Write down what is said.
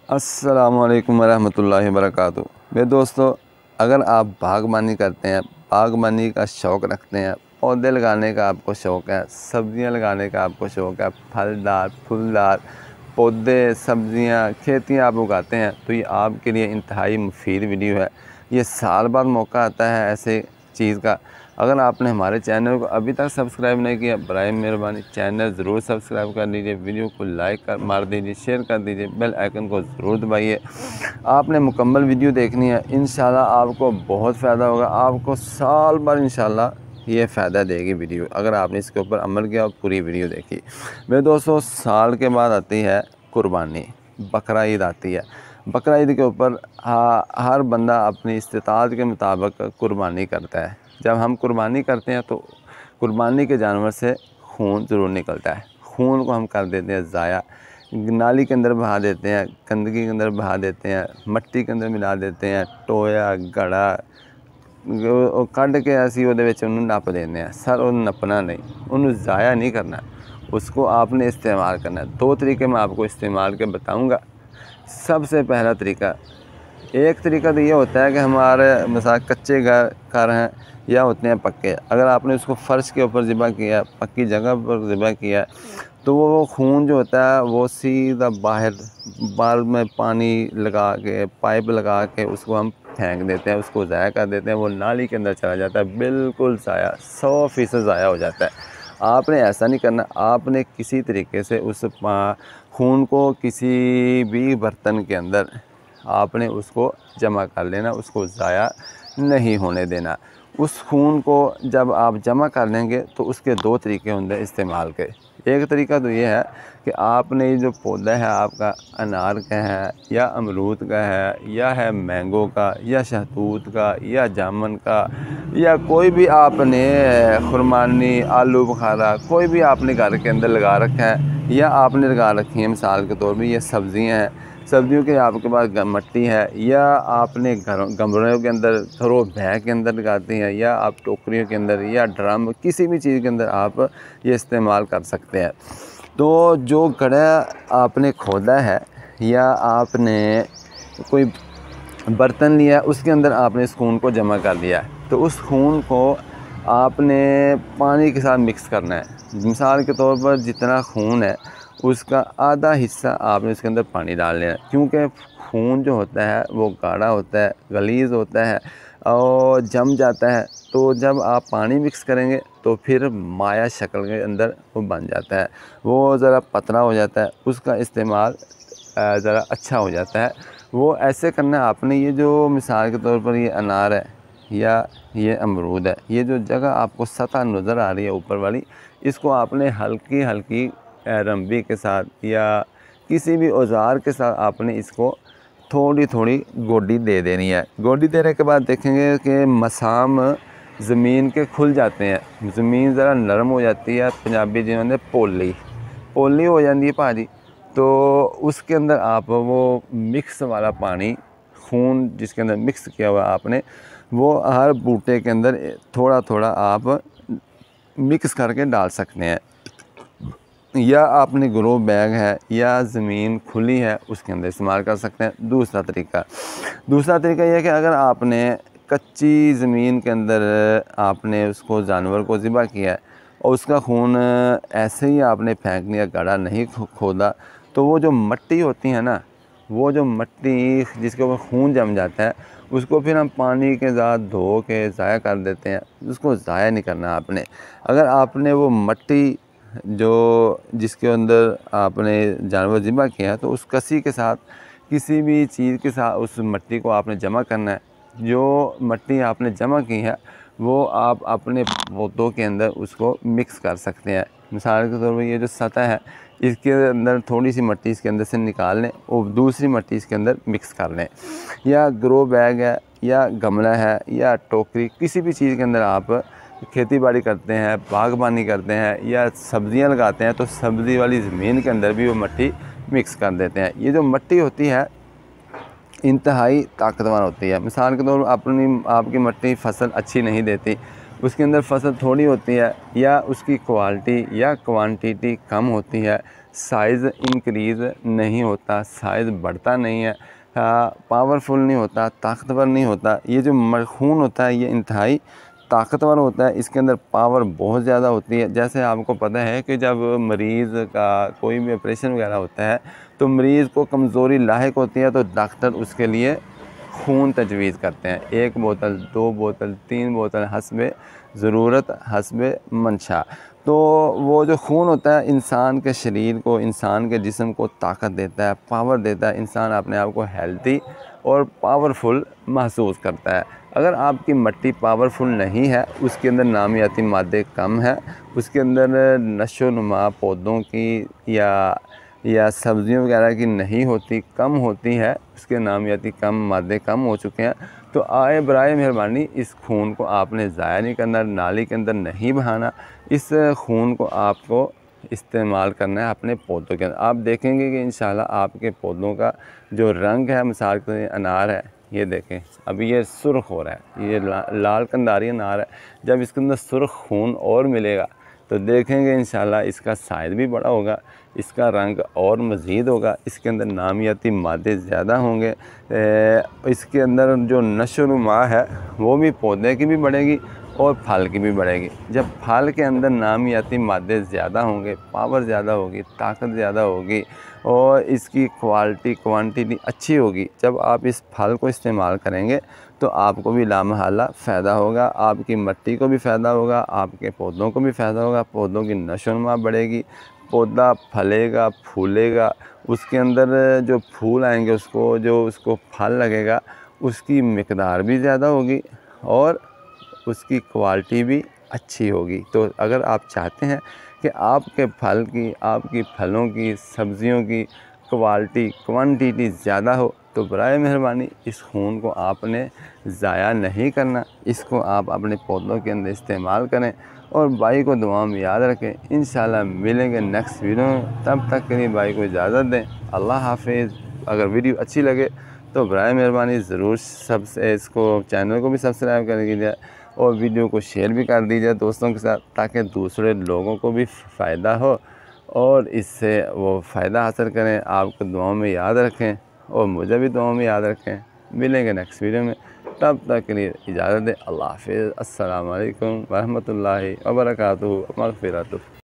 अस्सलामुअलैकुम वरहमतुल्लाहि वबरकातुहू। मेरे दोस्तों, अगर आप बागबानी करते हैं, बागबानी का शौक़ रखते हैं, पौधे लगाने का आपको शौक़ है, सब्ज़ियां लगाने का आपको शौक़ है, फलदार फूलदार पौधे सब्ज़ियां खेतियां आप उगाते हैं, तो ये आपके लिए इंतहाई मुफीद वीडियो है। ये साल बाद मौका आता है ऐसे चीज़ का। अगर आपने हमारे चैनल को अभी तक सब्सक्राइब नहीं किया, बराए मेहरबानी चैनल ज़रूर सब्सक्राइब कर लीजिए, वीडियो को लाइक कर मार दीजिए, शेयर कर दीजिए, बेल आइकन को ज़रूर दबाइए। आपने मुकम्मल वीडियो देखनी है, इंशाल्लाह आपको बहुत फ़ायदा होगा। आपको साल भर इंशाल्लाह ये फ़ायदा देगी वीडियो, अगर आपने इसके ऊपर अमल किया और पूरी वीडियो देखी। मेरे दोस्तों, साल के बाद आती है कुर्बानी, बकरा ईद आती है। बकरा ईद के ऊपर हर बंदा अपनी इस्तिताअत के मुताबिक कुर्बानी करता है। जब हम कुर्बानी करते हैं तो कुर्बानी के जानवर से खून ज़रूर निकलता है। खून को हम कर देते हैं ज़ाया, नाली के अंदर बहा देते हैं, गंदगी के अंदर बहा देते हैं, मट्टी के अंदर मिला देते हैं, टोया गड़ा कढ़ के असी वो नप देने हैं। सर उन्हें नपना नहीं, उन्हें ज़ाया नहीं करना, उसको आपने इस्तेमाल करना है। दो तरीके मैं आपको इस्तेमाल के बताऊँगा। सबसे पहला तरीका, एक तरीका तो ये होता है कि हमारे मिसाल कच्चे घर हैं या होते हैं पक्के। अगर आपने उसको फ़र्श के ऊपर ज़िबा किया, पक्की जगह पर ज़िबा किया, तो वो खून जो होता है वो सीधा बाहर बाल में पानी लगा के, पाइप लगा के उसको हम फेंक देते हैं, उसको ज़ाया कर देते हैं। वो नाली के अंदर चला जाता है, बिल्कुल ज़ाया, 100% ज़ाया हो जाता है। आपने ऐसा नहीं करना। आपने किसी तरीके से उस खून को किसी भी बर्तन के अंदर आपने उसको जमा कर लेना, उसको ज़ाया नहीं होने देना। उस खून को जब आप जमा कर लेंगे तो उसके दो तरीके होंगे इस्तेमाल के। एक तरीका तो ये है कि आपने जो पौधा है आपका अनार का है या अमरूद का है या है मैंगो का या शहतूत का या जामुन का या कोई भी आपने खुरमानी आलू बुखारा कोई भी आपने घर के अंदर लगा रखा है या आपने लगा रखी है, मिसाल के तौर पर ये सब्ज़ियाँ हैं, सब्जियों के आपके पास मट्टी है या आपने गमलों के अंदर थरो बैग के अंदर लगाती हैं या आप टोकरियों के अंदर या ड्रम किसी भी चीज़ के अंदर आप ये इस्तेमाल कर सकते हैं। तो जो गड्ढा आपने खोदा है या आपने कोई बर्तन लिया, उसके अंदर आपने इस खून को जमा कर दिया है, तो उस खून को आपने पानी के साथ मिक्स करना है। मिसाल के तौर पर जितना खून है उसका आधा हिस्सा आपने इसके अंदर पानी डाल लेना, क्योंकि खून जो होता है वो गाढ़ा होता है, गलीज़ होता है और जम जाता है। तो जब आप पानी मिक्स करेंगे तो फिर माया शक्ल के अंदर वो बन जाता है, वो ज़रा पतला हो जाता है, उसका इस्तेमाल ज़रा अच्छा हो जाता है। वो ऐसे करना आपने। ये जो मिसाल के तौर पर ये अनार है या ये अमरूद है, ये जो जगह आपको सतह नज़र आ रही है ऊपर वाली, इसको आपने हल्की हल्की रंबी के साथ या किसी भी औजार के साथ आपने इसको थोड़ी थोड़ी गोडी दे देनी है। गोडी देने के बाद देखेंगे कि मसाम ज़मीन के खुल जाते हैं, ज़मीन ज़रा नरम हो जाती है, पंजाबी जिन्होंने पोली पोली हो जाती है भाजी। तो उसके अंदर आप वो मिक्स वाला पानी, खून जिसके अंदर मिक्स किया हुआ आपने, वो हर बूटे के अंदर थोड़ा थोड़ा आप मिक्स करके डाल सकते हैं। या आपने ग्रो बैग है या ज़मीन खुली है उसके अंदर इस्तेमाल कर सकते हैं। दूसरा तरीका यह है कि अगर आपने कच्ची ज़मीन के अंदर आपने उसको जानवर को ज़िबा किया है और उसका खून ऐसे ही आपने फेंक दिया, गड्ढा नहीं खोदा, तो वो जो मट्टी होती है ना, वो जो मट्टी जिसके ऊपर खून जम जाता है, उसको फिर हम पानी के साथ धो के ज़ाया कर देते हैं। उसको ज़ाया नहीं करना आपने। अगर आपने वो मट्टी जो जिसके अंदर आपने जानवर ज़िबा किया है, तो उस कसी के साथ किसी भी चीज़ के साथ उस मट्टी को आपने जमा करना है। जो मट्टी आपने जमा की है वो आप अपने पौधों के अंदर उसको मिक्स कर सकते हैं। मिसाल के तौर पर ये जो सतह है, इसके अंदर थोड़ी सी मट्टी इसके अंदर से निकाल लें और दूसरी मट्टी इसके अंदर मिक्स कर लें। या ग्रो बैग है या गमला है या टोकरी, किसी भी चीज़ के अंदर आप खेती बाड़ी करते हैं, बागबानी करते हैं या सब्ज़ियां लगाते हैं, तो सब्ज़ी वाली ज़मीन के अंदर भी वो मट्टी मिक्स कर देते हैं। ये जो मट्टी होती है इंतहाई ताकतवर होती है। मिसाल के तौर पर आपकी मट्टी फसल अच्छी नहीं देती, उसके अंदर फसल थोड़ी होती है या उसकी क्वालिटी या क्वांटिटी कम होती है, साइज़ इंक्रीज़ नहीं होता, साइज़ बढ़ता नहीं है, पावरफुल नहीं होता, ताकतवर नहीं होता। ये जो खून होता है ये इंतहाई ताकतवर होता है, इसके अंदर पावर बहुत ज़्यादा होती है। जैसे आपको पता है कि जब मरीज़ का कोई भी ऑपरेशन वगैरह होता है तो मरीज़ को कमज़ोरी लाहिक होती है तो डॉक्टर उसके लिए खून तजवीज़ करते हैं, 1 बोतल, 2 बोतल, 3 बोतल हस्बे ज़रूरत, हस्बे मंशा। तो वो जो खून होता है इंसान के शरीर को, इंसान के जिस्म को ताकत देता है, पावर देता है, इंसान अपने आप को हेल्दी और पावरफुल महसूस करता है। अगर आपकी मिट्टी पावरफुल नहीं है, उसके अंदर नामियाती मादे कम है, उसके अंदर नशोनुमा पौधों की या सब्ज़ियों वगैरह की नहीं होती, कम होती है, उसके नामियाती कम मादे कम हो चुके हैं, तो आए बराए मेहरबानी इस खून को आपने ज़ाया नहीं करना, नाली के अंदर नहीं बहाना। इस खून को आपको इस्तेमाल करना है अपने पौधों के अंदर। आप देखेंगे कि इंशाल्लाह आपके पौधों का जो रंग है, मिसाल के अनार है, ये देखें अभी ये सुर्ख हो रहा है, ये लाल कंधारी अनार है। जब इसके अंदर सुर्ख खून और मिलेगा तो देखेंगे इंशाल्लाह इसका साइज़ भी बड़ा होगा, इसका रंग और मज़ीद होगा, इसके अंदर नामियाती मादे ज़्यादा होंगे, इसके अंदर जो नशोनुमा है वो भी पौधे की भी बढ़ेगी और फल की भी बढ़ेगी। जब फल के अंदर नामियाती मादे ज़्यादा होंगे, पावर ज़्यादा होगी, ताकत ज़्यादा होगी और इसकी क्वालिटी क्वांटिटी अच्छी होगी, जब आप इस फल को इस्तेमाल करेंगे तो आपको भी लामहला फ़ायदा होगा, आपकी मिट्टी को भी फ़ायदा होगा, आपके पौधों को भी फ़ायदा होगा, पौधों की नशोनुमा बढ़ेगी, पौधा फलेगा, फूलेगा, उसके अंदर जो फूल आएंगे उसको फल लगेगा, उसकी मिकदार भी ज़्यादा होगी और उसकी क्वालिटी भी अच्छी होगी। तो अगर आप चाहते हैं कि आपके फल की, आपकी फलों की, सब्ज़ियों की क्वालिटी क्वांटिटी ज़्यादा हो तो बराए मेहरबानी इस खून को आपने ज़ाया नहीं करना, इसको आप अपने पौधों के अंदर इस्तेमाल करें और भाई को दुआ में याद रखें। इंशाल्लाह मिलेंगे नेक्स्ट वीडियो में, तब तक के लिए भाई को इजाज़त दें। अल्लाह हाफिज़। अगर वीडियो अच्छी लगे तो बराए मेहरबानी ज़रूर सबसे इसको चैनल को भी सब्सक्राइब कर दीजिए और वीडियो को शेयर भी कर दीजिए दोस्तों के साथ, ताकि दूसरे लोगों को भी फ़ायदा हो और इससे वो फ़ायदा हासिल करें। आपको दुआओं में याद रखें और मुझे भी दुआओं में याद रखें। मिलेंगे नेक्स्ट वीडियो में, तब तक के लिए इजाज़त दें। अल्लाह हाफ़िज़। अस्सलामु अलैकुम वरहमतुल्लाहि व बरकातुहू मग़फ़िरतुहू।